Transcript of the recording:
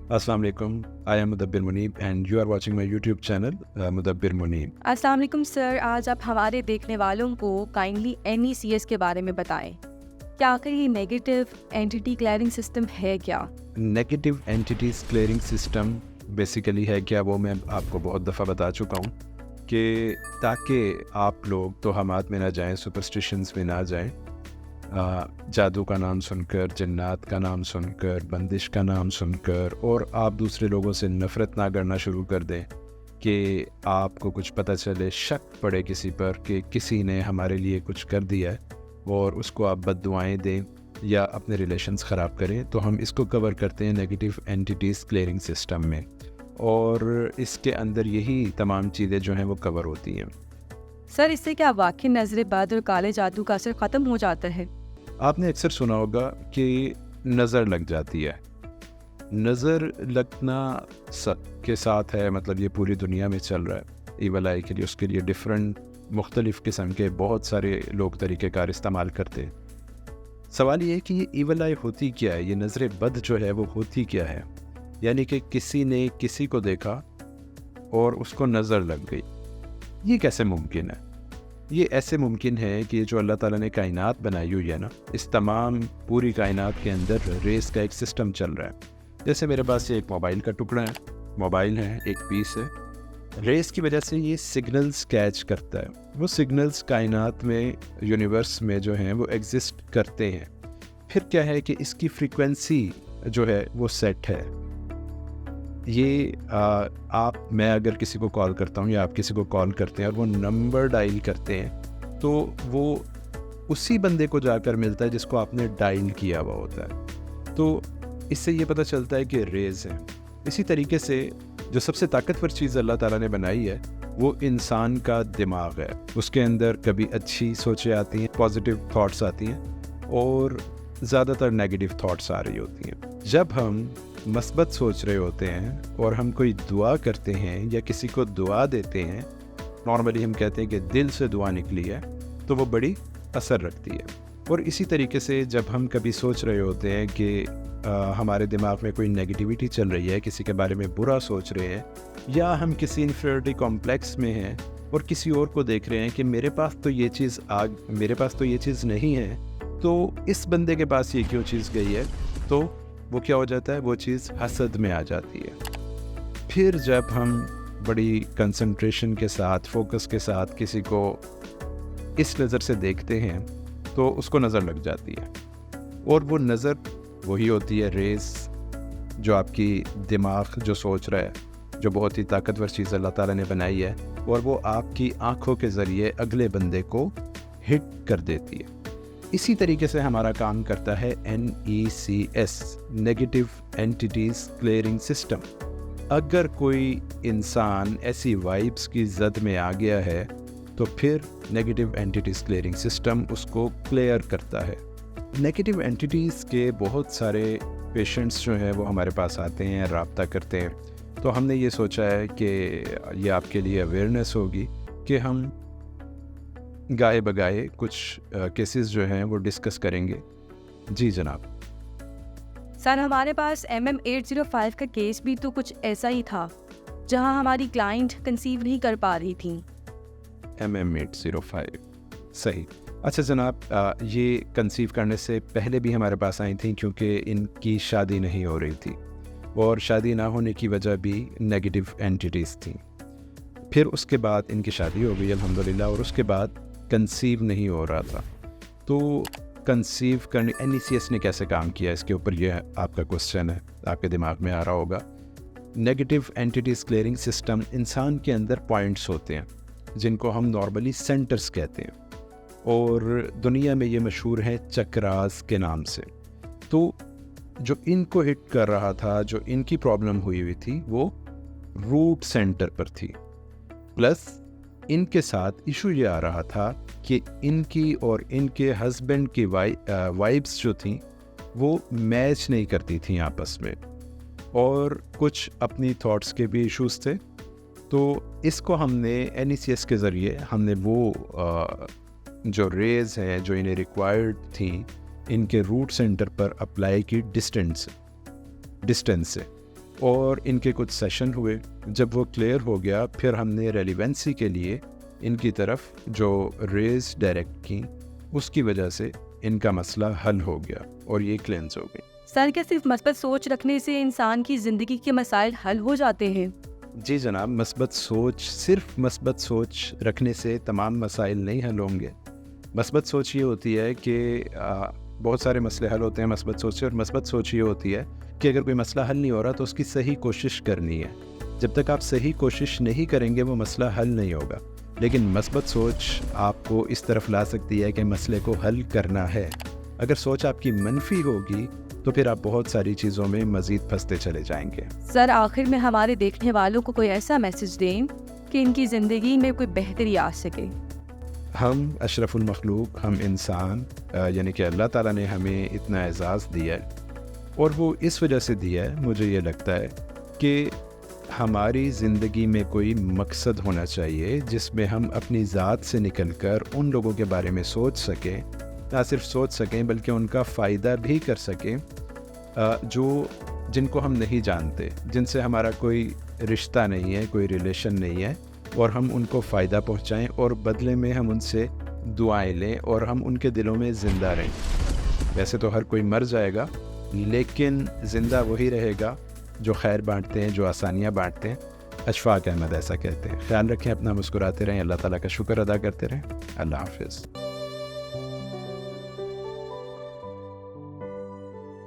Assalamu alaikum. I am Mudabbir Munib and you are watching my YouTube channel Mudabbir Munib. अस्सलाम वालेकुम sir, आज आप हमारे देखने वालों को काइंडली NECS के बारे में बताएं। क्या आखिर ये नेगेटिव एंटिटी क्लियरिंग सिस्टम है क्या? Negative entities clearing system basically है क्या, वो मैं आपको बहुत दफ़ा बता चुका हूँ कि ताकि आप लोग तोहमात में ना जाएं, सुपरस्टिशंस में ना जाएं, जादू का नाम सुनकर, जिन्नात का नाम सुनकर, बंदिश का नाम सुनकर और आप दूसरे लोगों से नफ़रत ना करना शुरू कर दें कि आपको कुछ पता चले, शक पड़े किसी पर कि किसी ने हमारे लिए कुछ कर दिया है और उसको आप बद्दुआएं दें या अपने रिलेशंस ख़राब करें। तो हम इसको कवर करते हैं नेगेटिव एंटिटीज़ क्लियरिंग सिस्टम में, और इसके अंदर यही तमाम चीज़ें जो हैं वो कवर होती हैं। सर, इससे क्या वाकई नजर बद और काले जादू का असर ख़त्म हो जाता है? आपने अक्सर सुना होगा कि नज़र लग जाती है। नज़र लगना के साथ है, मतलब ये पूरी दुनिया में चल रहा है। ईवल आई के लिए, उसके लिए डिफरेंट मुख्तलिफ़ किस्म के बहुत सारे लोग तरीक़ेकार इस्तेमाल करते हैं। सवाल ये है कि ये ईवल आई होती क्या है, ये नज़र बद जो है वो होती क्या है। यानी कि किसी ने किसी को देखा और उसको नज़र लग गई। ये कैसे मुमकिन है? ये ऐसे मुमकिन है कि जो अल्लाह ताला ने कायनात बनाई हुई है ना, इस तमाम पूरी कायनात के अंदर रेस का एक सिस्टम चल रहा है। जैसे मेरे पास ये एक मोबाइल का टुकड़ा है, मोबाइल है, एक पीस है। रेस की वजह से ये सिग्नल्स कैच करता है। वो सिग्नल्स कायनात में, यूनिवर्स में जो हैं वो एग्जिस्ट करते हैं। फिर क्या है कि इसकी फ्रीक्वेंसी जो है वो सेट है। ये मैं अगर किसी को कॉल करता हूँ या आप किसी को कॉल करते हैं और वो नंबर डायल करते हैं, तो वो उसी बंदे को जाकर मिलता है जिसको आपने डायल किया हुआ होता है। तो इससे ये पता चलता है कि रेज़ हैं। इसी तरीके से जो सबसे ताकतवर चीज़ अल्लाह ताला ने बनाई है वो इंसान का दिमाग है। उसके अंदर कभी अच्छी सोचें आती हैं, पॉजिटिव थॉट्स आती हैं, और ज़्यादातर नेगेटिव थॉट्स आ रही होती हैं। जब हम मस्बत सोच रहे होते हैं और हम कोई दुआ करते हैं या किसी को दुआ देते हैं, नॉर्मली हम कहते हैं कि दिल से दुआ निकली है, तो वो बड़ी असर रखती है। और इसी तरीके से जब हम कभी सोच रहे होते हैं कि हमारे दिमाग में कोई नेगेटिविटी चल रही है, किसी के बारे में बुरा सोच रहे हैं, या हम किसी इन्फीरियरिटी कॉम्प्लेक्स में हैं और किसी और को देख रहे हैं कि मेरे पास तो ये चीज़ नहीं है, तो इस बंदे के पास ये क्यों चीज़ गई है, तो वो क्या हो जाता है, वो चीज़ हसद में आ जाती है। फिर जब हम बड़ी कंसंट्रेशन के साथ, फोकस के साथ किसी को इस नज़र से देखते हैं तो उसको नज़र लग जाती है, और वो नज़र वही होती है रेस, जो आपकी दिमाग जो सोच रहा है, जो बहुत ही ताकतवर चीज़ अल्लाह ताला ने बनाई है, और वो आपकी आँखों के ज़रिए अगले बंदे को हिट कर देती है। इसी तरीके से हमारा काम करता है NECS, negative entities clearing system. अगर कोई इंसान ऐसी वाइब्स की जद में आ गया है तो फिर नेगेटिव एंटिटीज़ क्लियरिंग सिस्टम उसको क्लियर करता है। नेगेटिव एंटिटीज़ के बहुत सारे पेशेंट्स जो हैं वो हमारे पास आते हैं, राब्ता करते हैं। तो हमने ये सोचा है कि ये आपके लिए अवेयरनेस होगी कि हम गाए बगाए कुछ केसेस जो हैं वो डिस्कस करेंगे। जी जनाब। सर, हमारे पास MM805 का केस भी तो कुछ ऐसा ही था, जहां हमारी क्लाइंट कंसीव नहीं कर पा रही थी। MM805, सही। अच्छा जनाब, ये कंसीव करने से पहले भी हमारे पास आई थी, क्योंकि इनकी शादी नहीं हो रही थी, और शादी ना होने की वजह भी नेगेटिव एंटिटीज़ थी। फिर उसके बाद इनकी शादी हो गई अल्हम्दुलिल्लाह, और उसके बाद कंसीव नहीं हो रहा था। तो कंसीव करने NECS ने कैसे काम किया, इसके ऊपर यह आपका क्वेश्चन है, आपके दिमाग में आ रहा होगा। नेगेटिव एंटिटीज़ क्लियरिंग सिस्टम, इंसान के अंदर पॉइंट्स होते हैं जिनको हम नॉर्मली सेंटर्स कहते हैं, और दुनिया में ये मशहूर है चक्रास के नाम से। तो जो इनको हिट कर रहा था, जो इनकी प्रॉब्लम हुई थी, वो रूट सेंटर पर थी। प्लस इनके साथ इशू ये आ रहा था कि इनकी और इनके हस्बैंड की वाइब्स जो थी वो मैच नहीं करती थी आपस में, और कुछ अपनी थॉट्स के भी इश्यूज थे। तो इसको हमने NECS के ज़रिए हमने वो जो रेज़ हैं जो इन्हें रिक्वायर्ड थी, इनके रूट सेंटर पर अप्लाई की डिस्टेंस से। اور ان کے کچھ سیشن ہوئے. جب وہ کلیئر ہو گیا پھر ہم نے ریلیونسی کے لیے ان کی طرف جو ریز ڈائریکٹ کی، اس کی وجہ سے ان کا مسئلہ حل ہو گیا اور یہ کلینز ہو گئی. سر، کیا صرف مثبت سوچ رکھنے سے انسان کی زندگی کے مسائل حل ہو جاتے ہیں؟ جی جناب، صرف مثبت سوچ رکھنے سے تمام مسائل نہیں حل ہوں گے. مثبت سوچ یہ ہوتی ہے کہ بہت سارے مسئلے حل ہوتے ہیں مثبت سوچ سے، اور مثبت سوچ یہ ہوتی ہے کہ اگر کوئی مسئلہ حل نہیں ہو رہا تو اس کی صحیح کوشش کرنی ہے. جب تک آپ صحیح کوشش نہیں کریں گے وہ مسئلہ حل نہیں ہوگا. لیکن مثبت سوچ آپ کو اس طرف لا سکتی ہے کہ مسئلے کو حل کرنا ہے. اگر سوچ آپ کی منفی ہوگی تو پھر آپ بہت ساری چیزوں میں مزید پھنستے چلے جائیں گے. سر، آخر میں ہمارے دیکھنے والوں کو کوئی ایسا میسج دیں کہ ان کی زندگی میں کوئی بہتری آ سکے. ہم اشرف المخلوق، ہم انسان، یعنی کہ اللہ تعالیٰ نے ہمیں اتنا اعزاز دیا ہے، اور وہ اس وجہ سے دیا ہے، مجھے یہ لگتا ہے کہ ہماری زندگی میں کوئی مقصد ہونا چاہیے جس میں ہم اپنی ذات سے نکل کر ان لوگوں کے بارے میں سوچ سکیں، نہ صرف سوچ سکیں بلکہ ان کا فائدہ بھی کر سکیں، جن کو ہم نہیں جانتے، جن سے ہمارا کوئی رشتہ نہیں ہے، کوئی ریلیشن نہیں ہے، اور ہم ان کو فائدہ پہنچائیں اور بدلے میں ہم ان سے دعائیں لیں اور ہم ان کے دلوں میں زندہ رہیں. ویسے تو ہر کوئی مر جائے گا لیکن زندہ وہی رہے گا جو خیر بانٹتے ہیں، جو آسانیاں بانٹتے ہیں. اشفاق احمد ایسا کہتے ہیں. خیال رکھیں اپنا، مسکراتے رہیں، اللہ تعالیٰ کا شکر ادا کرتے رہیں. اللہ حافظ.